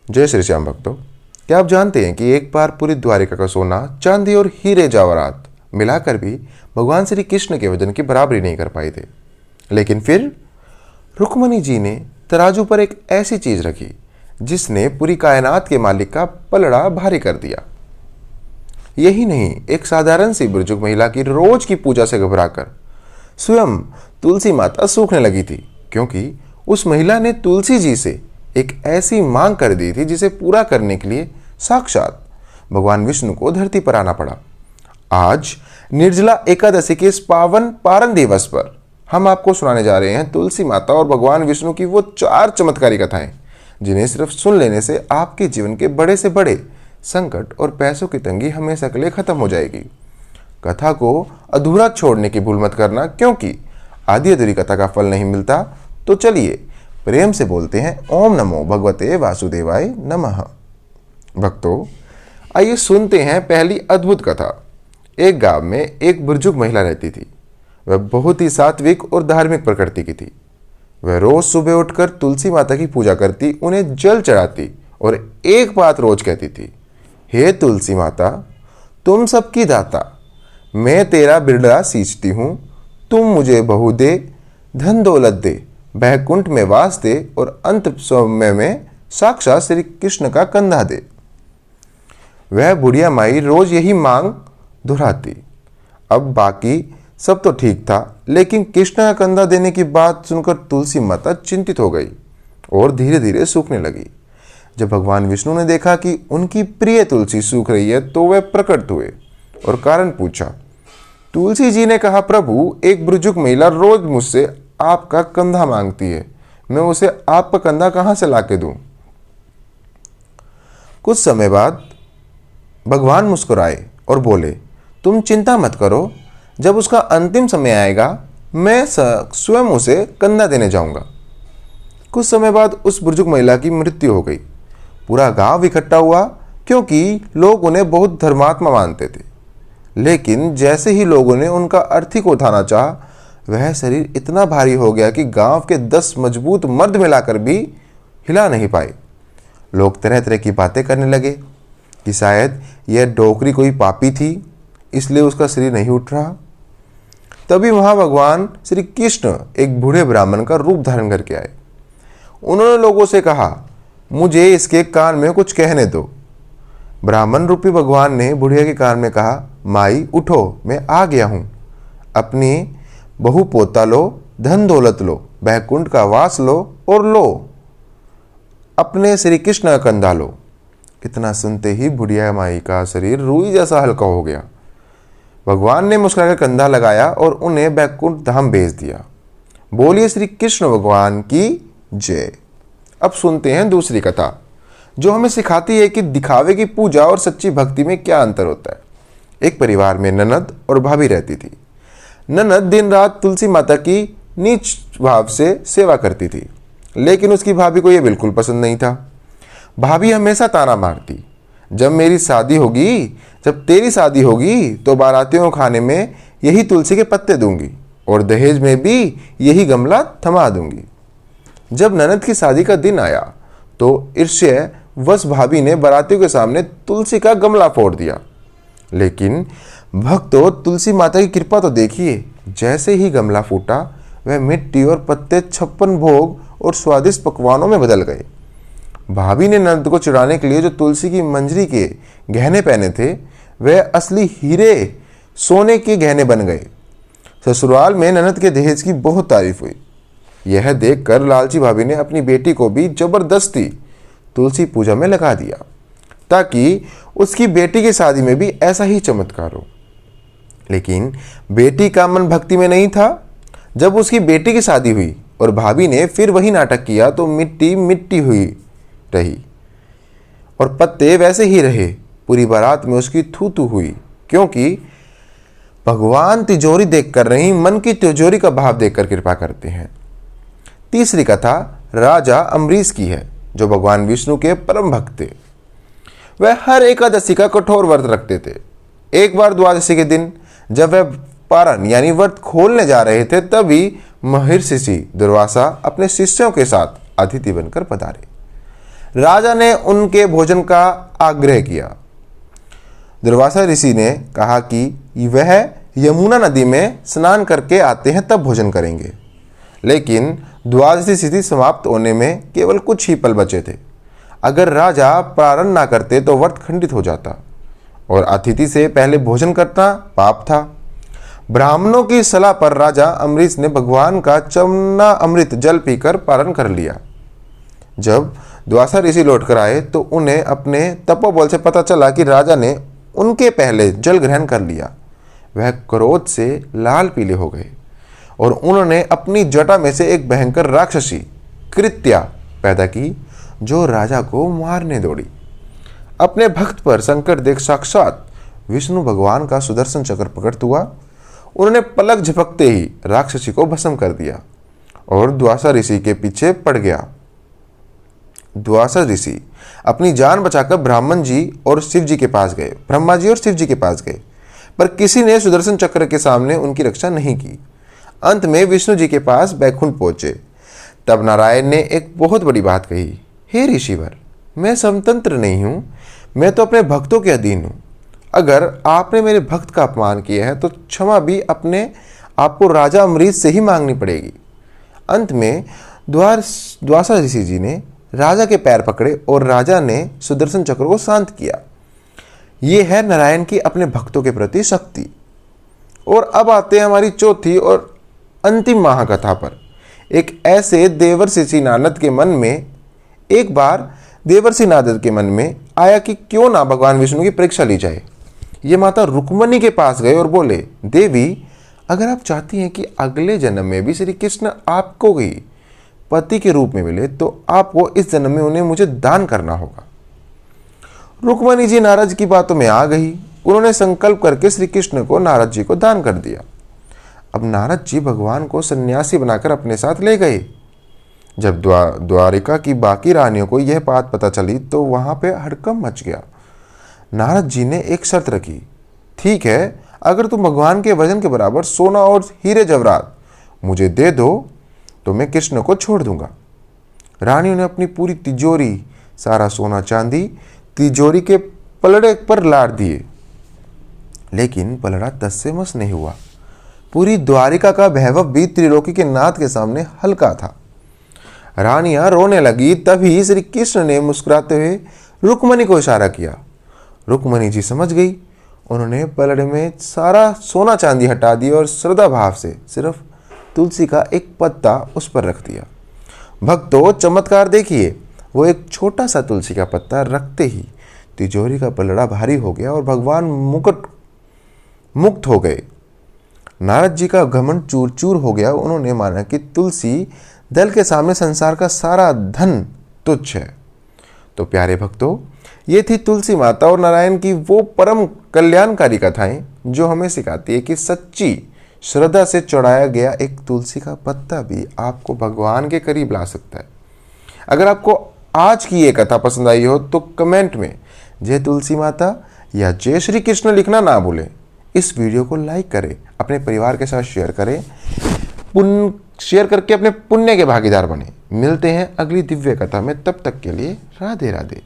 जय श्री श्याम भक्तों, क्या आप जानते हैं कि एक बार पूरी द्वारिका का सोना, चांदी और हीरे जवाहरात मिलाकर भी भगवान श्री कृष्ण के वजन की बराबरी नहीं कर पाए थे। लेकिन फिर रुक्मणी जी ने तराजू पर एक ऐसी चीज रखी जिसने पूरी कायनात के मालिक का पलड़ा भारी कर दिया। यही नहीं, एक साधारण सी बुजुर्ग महिला की रोज की पूजा से घबराकर स्वयं तुलसी माता सूखने लगी थी, क्योंकि उस महिला ने तुलसी जी से एक ऐसी मांग कर दी थी जिसे पूरा करने के लिए साक्षात भगवान विष्णु को धरती पर आना पड़ा। आज निर्जला एकादशी के इस पावन पारण दिवस पर हम आपको सुनाने जा रहे हैं तुलसी माता और भगवान विष्णु की वो 4 चमत्कारी कथाएं, जिन्हें सिर्फ सुन लेने से आपके जीवन के बड़े से बड़े संकट और पैसों की तंगी हमेशा के लिए खत्म हो जाएगी। कथा को अधूरा छोड़ने की भूल मत करना, क्योंकि आधी अधूरी कथा का फल नहीं मिलता। तो चलिए प्रेम से बोलते हैं, ओम नमो भगवते वासुदेवाय नमः। भक्तों, आइए सुनते हैं पहली अद्भुत कथा। एक गांव में एक बुजुर्ग महिला रहती थी। वह बहुत ही सात्विक और धार्मिक प्रकृति की थी। वह रोज सुबह उठकर तुलसी माता की पूजा करती, उन्हें जल चढ़ाती और एक बात रोज कहती थी, हे तुलसी माता, तुम सबकी दाता, मैं तेरा बिरला सींचती हूं, तुम मुझे बहू दे, धन दौलत दे, बैकुंठ में वास दे और अंत समय में साक्षात श्री कृष्ण का कंधा दे। वह बुढ़िया माई रोज यही मांग दोहराती। अब बाकी सब तो ठीक था, लेकिन कृष्ण का कंधा देने की बात सुनकर तुलसी माता चिंतित हो गई और धीरे धीरे सूखने लगी। जब भगवान विष्णु ने देखा कि उनकी प्रिय तुलसी सूख रही है, तो वह प्रकट हुए और कारण पूछा। तुलसी जी ने कहा, प्रभु, एक बुजुर्ग महिला रोज मुझसे आपका कंधा मांगती है, मैं उसे आपका कंधा कहां से लाके दूं? कुछ समय बाद भगवान मुस्कुराए और बोले, तुम चिंता मत करो, जब उसका अंतिम समय आएगा मैं स्वयं उसे कंधा देने जाऊंगा। कुछ समय बाद उस बुजुर्ग महिला की मृत्यु हो गई। पूरा गांव इकट्ठा हुआ, क्योंकि लोग उन्हें बहुत धर्मात्मा मानते थे। लेकिन जैसे ही लोगों ने उनका अर्थी को उठाना चाहा, वह शरीर इतना भारी हो गया कि गांव के 10 मजबूत मर्द मिलाकर भी हिला नहीं पाए। लोग तरह तरह की बातें करने लगे कि शायद यह डोकरी कोई पापी थी, इसलिए उसका शरीर नहीं उठ रहा। तभी वहां भगवान श्री कृष्ण एक बूढ़े ब्राह्मण का रूप धारण करके आए। उन्होंने लोगों से कहा, मुझे इसके कान में कुछ कहने दो। ब्राह्मण रूपी भगवान ने बुढ़िया के कान में कहा, माई उठो, मैं आ गया हूं। अपनी बहु पोता लो, धन दौलत लो, बैकुंठ का वास लो और लो अपने श्री कृष्ण का कंधा लो। इतना सुनते ही बुढ़िया माई का शरीर रुई जैसा हल्का हो गया। भगवान ने मुस्कुराकर कंधा लगाया और उन्हें बैकुंठ धाम भेज दिया। बोलिए श्री कृष्ण भगवान की जय। अब सुनते हैं दूसरी कथा, जो हमें सिखाती है कि दिखावे की पूजा और सच्ची भक्ति में क्या अंतर होता है। एक परिवार में ननद और भाभी रहती थी। ननद दिन रात तुलसी माता की नीच भाव से सेवा करती थी, लेकिन उसकी भाभी को यह बिल्कुल पसंद नहीं था। भाभी हमेशा ताना मारती, जब मेरी शादी होगी, जब तेरी शादी होगी तो बारातियों को खाने में यही तुलसी के पत्ते दूंगी और दहेज में भी यही गमला थमा दूंगी। जब ननद की शादी का दिन आया तो ईर्ष्या वश भाभी ने बारातियों के सामने तुलसी का गमला फोड़ दिया। लेकिन भक्तों, तुलसी माता की कृपा तो देखिए, जैसे ही गमला फूटा वह मिट्टी और पत्ते 56 भोग और स्वादिष्ट पकवानों में बदल गए। भाभी ने ननद को चुराने के लिए जो तुलसी की मंजरी के गहने पहने थे, वह असली हीरे सोने के गहने बन गए। ससुराल में ननद के दहेज की बहुत तारीफ हुई। यह देखकर लालची भाभी ने अपनी बेटी को भी जबरदस्ती तुलसी पूजा में लगा दिया, ताकि उसकी बेटी की शादी में भी ऐसा ही चमत्कार हो। लेकिन बेटी का मन भक्ति में नहीं था। जब उसकी बेटी की शादी हुई और भाभी ने फिर वही नाटक किया, तो मिट्टी मिट्टी हुई रही और पत्ते वैसे ही रहे। पूरी बारात में उसकी थू थू हुई, क्योंकि भगवान तिजोरी देखकर नहीं, मन की तिजोरी का भाव देखकर कृपा करते हैं। तीसरी कथा राजा अम्बरीश की है, जो भगवान विष्णु के परम भक्त थे। वह हर एकादशी का कठोर व्रत रखते थे। एक बार द्वादशी के दिन जब वह पारण यानी व्रत खोलने जा रहे थे, तभी महर्षि दुर्वासा अपने शिष्यों के साथ अतिथि बनकर पधारे। राजा ने उनके भोजन का आग्रह किया। दुर्वासा ऋषि ने कहा कि वह यमुना नदी में स्नान करके आते हैं तब भोजन करेंगे, लेकिन द्वादशी तिथि समाप्त होने में केवल कुछ ही पल बचे थे। अगर राजा प्रारंभ ना करते तो व्रत खंडित हो जाता और अतिथि से पहले भोजन करना पाप था। ब्राह्मणों की सलाह पर राजा अम्बरीश ने भगवान का चमना अमृत जल पीकर पारण कर लिया। जब द्वासा ऋषि लौटकर आए तो उन्हें अपने तपोबल से पता चला कि राजा ने उनके पहले जल ग्रहण कर लिया। वह क्रोध से लाल पीले हो गए और उन्होंने अपनी जटा में से एक भयंकर राक्षसी कृत्या पैदा की जो राजा को मारने दौड़ी। अपने भक्त पर संकट देख साक्षात विष्णु भगवान का सुदर्शन चक्र प्रकट हुआ। उन्होंने पलक झपकते ही राक्षसी को भस्म कर दिया और द्वासा ऋषि के पीछे पड़ गया। द्वासा ऋषि अपनी जान बचाकर ब्रह्मा जी और शिव जी के पास गए, पर किसी ने सुदर्शन चक्र के सामने उनकी रक्षा नहीं की। अंत में विष्णु जी के पास बैकुंठ पहुंचे। तब नारायण ने एक बहुत बड़ी बात कही, हे ऋषिवर, मैं स्वतंत्र नहीं हूं, मैं तो अपने भक्तों के अधीन हूं। अगर आपने मेरे भक्त का अपमान किया है तो क्षमा भी अपने आपको राजा अम्बरीश से ही मांगनी पड़ेगी। अंत में द्वासा ऋषि जी ने राजा के पैर पकड़े और राजा ने सुदर्शन चक्र को शांत किया। ये है नारायण की अपने भक्तों के प्रति शक्ति। और अब आते हैं हमारी चौथी और अंतिम महाकथा पर। एक ऐसे देवर्षि नारद के मन में आया कि क्यों ना भगवान विष्णु की परीक्षा ली जाए। ये माता रुक्मणी के पास गए और बोले, देवी, अगर आप चाहती हैं कि अगले जन्म में भी श्री कृष्ण आपको ही पति के रूप में मिले तो आपको इस जन्म में उन्हें मुझे दान करना होगा। रुक्मणी जी नारद की बातों में आ गई। उन्होंने संकल्प करके श्री कृष्ण को नारद जी को दान कर दिया। अब नारद जी भगवान को सन्यासी बनाकर अपने साथ ले गए। जब द्वारिका की बाकी रानियों को यह बात पता चली तो वहां पे हड़कंप मच गया। नारद जी ने एक शर्त रखी, ठीक है, अगर तुम भगवान के वजन के बराबर सोना और हीरे जवाहरात मुझे दे दो तो मैं कृष्ण को छोड़ दूंगा। रानियों ने अपनी पूरी तिजोरी, सारा सोना चांदी तिजोरी के पलड़े पर लाद दिए, लेकिन पलड़ा तस से मस नहीं हुआ। पूरी द्वारिका का वैभव भी त्रिलोकी के नाथ के सामने हल्का था। रानियां रोने लगी। तभी श्री कृष्ण ने मुस्कुराते हुए रुक्मणी को इशारा किया। रुक्मणी जी समझ गई। उन्होंने पलड़े में सारा सोना चांदी हटा दिया और श्रद्धा भाव से सिर्फ तुलसी का एक पत्ता उस पर रख दिया। भक्तों, चमत्कार देखिए, वो एक छोटा सा तुलसी का पत्ता रखते ही तिजोरी का पलड़ा भारी हो गया और भगवान मुक्त हो गए। नारद जी का घमंड चूर चूर हो गया। उन्होंने माना कि तुलसी दल के सामने संसार का सारा धन तुच्छ है। तो प्यारे भक्तों, ये थी तुलसी माता और नारायण की वो परम कल्याणकारी कथाएं जो हमें सिखाती है कि सच्ची श्रद्धा से चढ़ाया गया एक तुलसी का पत्ता भी आपको भगवान के करीब ला सकता है। अगर आपको आज की ये कथा पसंद आई हो तो कमेंट में जय तुलसी माता या जय श्री कृष्ण लिखना ना भूलें। इस वीडियो को लाइक करें, अपने परिवार के साथ शेयर करें, शेयर करके अपने पुण्य के भागीदार बने। मिलते हैं अगली दिव्य कथा में, तब तक के लिए राधे राधे।